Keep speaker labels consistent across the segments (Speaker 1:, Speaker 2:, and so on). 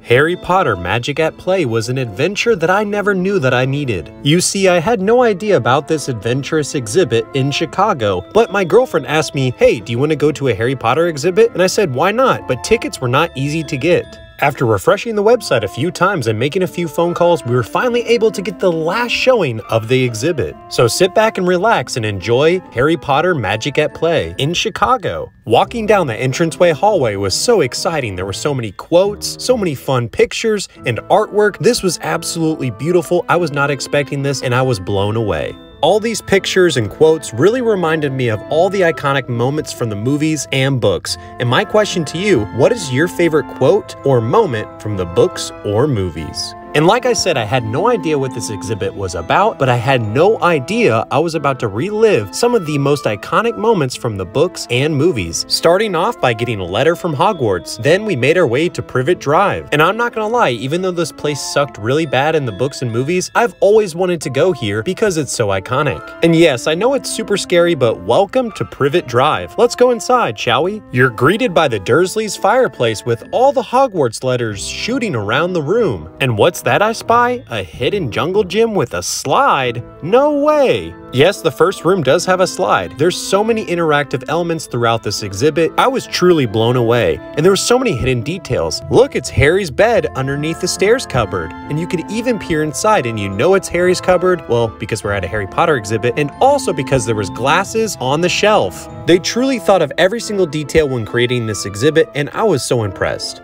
Speaker 1: Harry Potter Magic at Play was an adventure that I never knew that I needed. You see, I had no idea about this adventurous exhibit in Chicago, but my girlfriend asked me, hey, do you want to go to a Harry Potter exhibit? And I said, why not? But tickets were not easy to get. After refreshing the website a few times and making a few phone calls, we were finally able to get the last showing of the exhibit. So sit back and relax and enjoy Harry Potter Magic at Play in Chicago. Walking down the entranceway hallway was so exciting. There were so many quotes, so many fun pictures and artwork. This was absolutely beautiful. I was not expecting this and I was blown away. All these pictures and quotes really reminded me of all the iconic moments from the movies and books. And my question to you, what is your favorite quote or moment from the books or movies? And like I said, I had no idea what this exhibit was about, but I had no idea I was about to relive some of the most iconic moments from the books and movies. Starting off by getting a letter from Hogwarts, then we made our way to Privet Drive. And I'm not gonna lie, even though this place sucked really bad in the books and movies, I've always wanted to go here because it's so iconic. And yes, I know it's super scary, but welcome to Privet Drive. Let's go inside, shall we? You're greeted by the Dursleys' fireplace with all the Hogwarts letters shooting around the room. And what's that I spy? A hidden jungle gym with a slide? No way! Yes, the first room does have a slide. There's so many interactive elements throughout this exhibit. I was truly blown away. And there were so many hidden details. Look, it's Harry's bed underneath the stairs cupboard. And you could even peer inside and you know it's Harry's cupboard. Well, because we're at a Harry Potter exhibit and also because there was glasses on the shelf. They truly thought of every single detail when creating this exhibit and I was so impressed.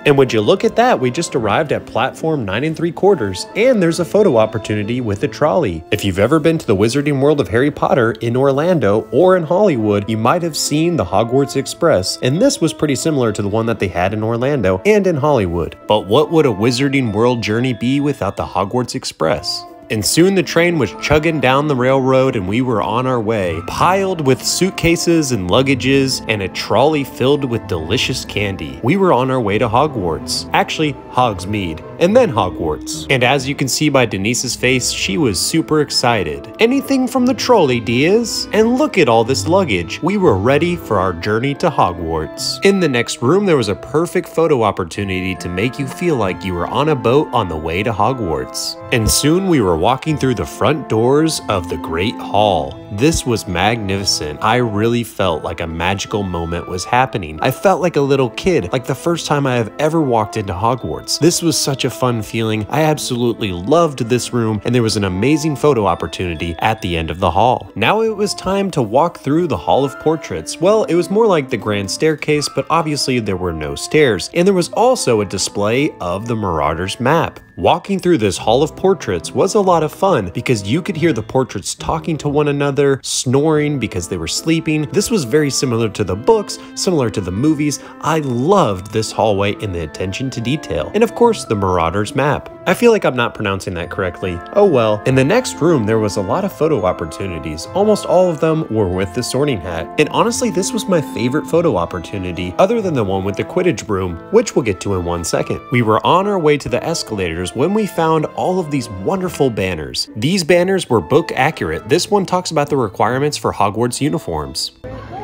Speaker 1: And would you look at that, we just arrived at platform 9 3/4 and there's a photo opportunity with a trolley. If you've ever been to the Wizarding World of Harry Potter in Orlando or in Hollywood, you might have seen the Hogwarts Express, and this was pretty similar to the one that they had in Orlando and in Hollywood. But what would a Wizarding World journey be without the Hogwarts Express? And soon the train was chugging down the railroad and we were on our way, piled with suitcases and luggages and a trolley filled with delicious candy. We were on our way to Hogwarts. Actually, Hogsmeade, and then Hogwarts. And as you can see by Denise's face, she was super excited. Anything from the trolley, Diaz? And look at all this luggage. We were ready for our journey to Hogwarts. In the next room, there was a perfect photo opportunity to make you feel like you were on a boat on the way to Hogwarts. And soon we were walking through the front doors of the Great Hall. This was magnificent. I really felt like a magical moment was happening. I felt like a little kid, like the first time I have ever walked into Hogwarts. This was such a fun feeling. I absolutely loved this room, and there was an amazing photo opportunity at the end of the hall. Now it was time to walk through the Hall of Portraits. Well, it was more like the Grand Staircase, but obviously there were no stairs, and there was also a display of the Marauders map. Walking through this Hall of Portraits was a lot of fun because you could hear the portraits talking to one another, snoring because they were sleeping. This was very similar to the books, similar to the movies. I loved this hallway and the attention to detail. And of course, the Marauders map. I feel like I'm not pronouncing that correctly. Oh well. In the next room, there was a lot of photo opportunities. Almost all of them were with the Sorting Hat. And honestly, this was my favorite photo opportunity, other than the one with the Quidditch broom, which we'll get to in 1 second. We were on our way to the escalators when we found all of these wonderful banners. These banners were book accurate. This one talks about the requirements for Hogwarts uniforms.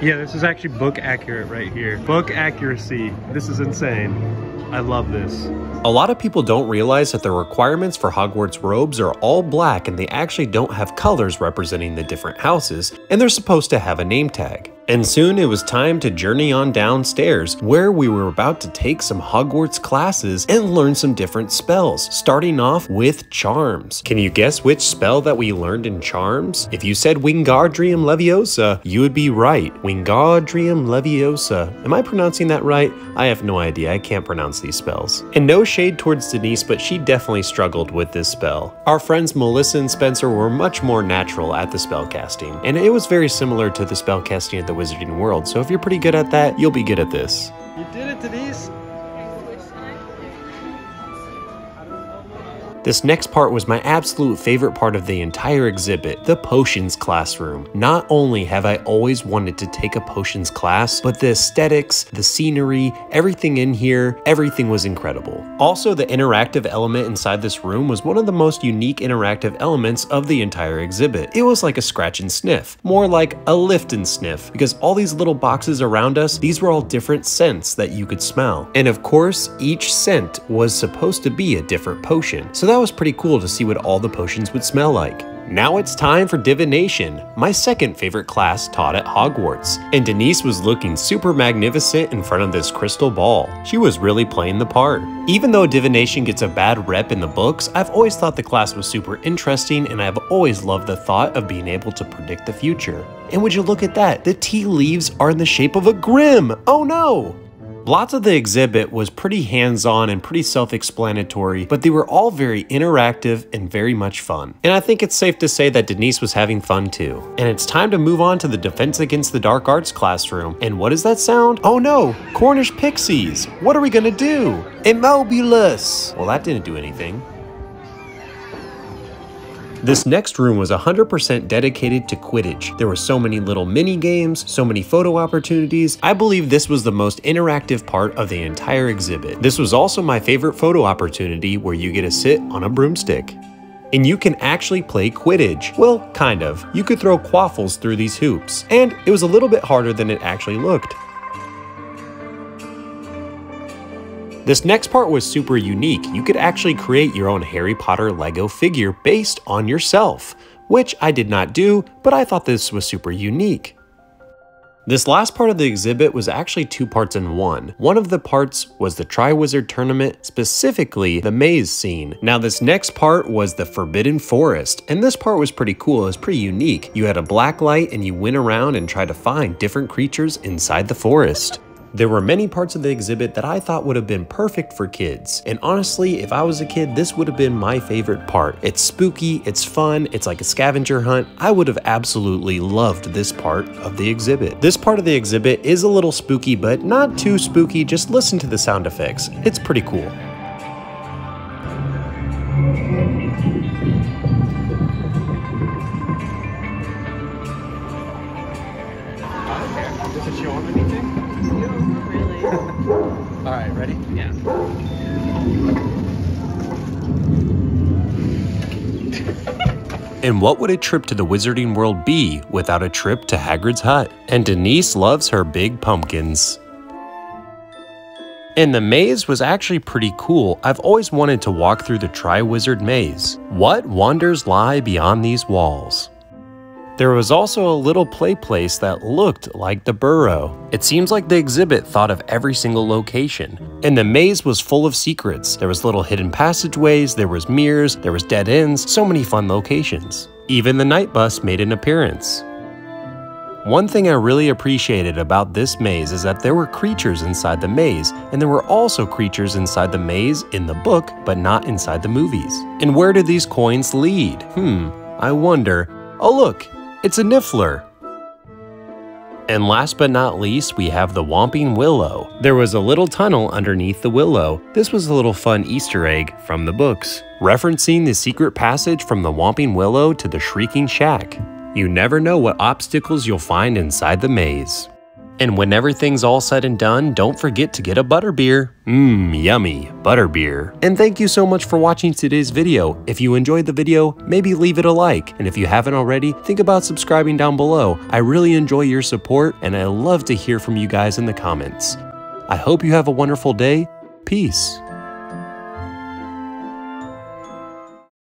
Speaker 2: Yeah, this is actually book accurate right here. Book accuracy. This is insane. I love this.
Speaker 1: A lot of people don't realize that the requirements for Hogwarts robes are all black and they actually don't have colors representing the different houses, and they're supposed to have a name tag. And soon it was time to journey on downstairs, where we were about to take some Hogwarts classes and learn some different spells, starting off with Charms. Can you guess which spell that we learned in Charms? If you said Wingardium Leviosa, you would be right. Wingardium Leviosa. Am I pronouncing that right? I have no idea. I can't pronounce these spells. And no shade towards Denise, but she definitely struggled with this spell. Our friends Melissa and Spencer were much more natural at the spell casting, and it was very similar to the spell casting at the Wizarding World, so if you're pretty good at that, you'll be good at this.
Speaker 2: You did it, Denise!
Speaker 1: This next part was my absolute favorite part of the entire exhibit, the potions classroom. Not only have I always wanted to take a potions class, but the aesthetics, the scenery, everything in here, everything was incredible. Also, the interactive element inside this room was one of the most unique interactive elements of the entire exhibit. It was like a scratch and sniff, more like a lift and sniff, because all these little boxes around us, these were all different scents that you could smell. And of course, each scent was supposed to be a different potion. So that was pretty cool to see what all the potions would smell like. Now it's time for Divination, my second favorite class taught at Hogwarts. And Denise was looking super magnificent in front of this crystal ball. She was really playing the part. Even though Divination gets a bad rep in the books, I've always thought the class was super interesting, and I've always loved the thought of being able to predict the future. And would you look at that, the tea leaves are in the shape of a grim! Oh no! Lots of the exhibit was pretty hands-on and pretty self-explanatory, but they were all very interactive and very much fun. And I think it's safe to say that Denise was having fun too. And it's time to move on to the Defense Against the Dark Arts classroom. And what does that sound? Oh no, Cornish pixies! What are we gonna do? Immobulus! Well, that didn't do anything. This next room was 100% dedicated to Quidditch. There were so many little mini games, so many photo opportunities. I believe this was the most interactive part of the entire exhibit. This was also my favorite photo opportunity, where you get to sit on a broomstick. And you can actually play Quidditch. Well, kind of. You could throw quaffles through these hoops. And it was a little bit harder than it actually looked. This next part was super unique. You could actually create your own Harry Potter Lego figure based on yourself, which I did not do, but I thought this was super unique. This last part of the exhibit was actually two parts in one. One of the parts was the Triwizard Tournament, specifically the maze scene. Now this next part was the Forbidden Forest, and this part was pretty cool. It was pretty unique. You had a black light and you went around and tried to find different creatures inside the forest. There were many parts of the exhibit that I thought would have been perfect for kids. And honestly, if I was a kid, this would have been my favorite part. It's spooky, it's fun, it's like a scavenger hunt. I would have absolutely loved this part of the exhibit. This part of the exhibit is a little spooky, but not too spooky. Just listen to the sound effects. It's pretty cool.
Speaker 2: Does it show on anything? All right, ready? Yeah.
Speaker 1: And what would a trip to the Wizarding World be without a trip to Hagrid's hut? And Denise loves her big pumpkins. And the maze was actually pretty cool. I've always wanted to walk through the Triwizard Maze. What wonders lie beyond these walls? There was also a little play place that looked like the burrow. It seems like the exhibit thought of every single location. And the maze was full of secrets. There was little hidden passageways, there was mirrors, there was dead ends, so many fun locations. Even the night bus made an appearance. One thing I really appreciated about this maze is that there were creatures inside the maze, and there were also creatures inside the maze in the book, but not inside the movies. And where did these coins lead? I wonder. Oh look! It's a Niffler. And last but not least, we have the Whomping Willow. There was a little tunnel underneath the willow. This was a little fun Easter egg from the books, referencing the secret passage from the Whomping Willow to the Shrieking Shack. You never know what obstacles you'll find inside the maze. And when everything's all said and done, don't forget to get a butterbeer. Yummy, butterbeer. And thank you so much for watching today's video. If you enjoyed the video, maybe leave it a like. And if you haven't already, think about subscribing down below. I really enjoy your support, and I love to hear from you guys in the comments. I hope you have a wonderful day. Peace.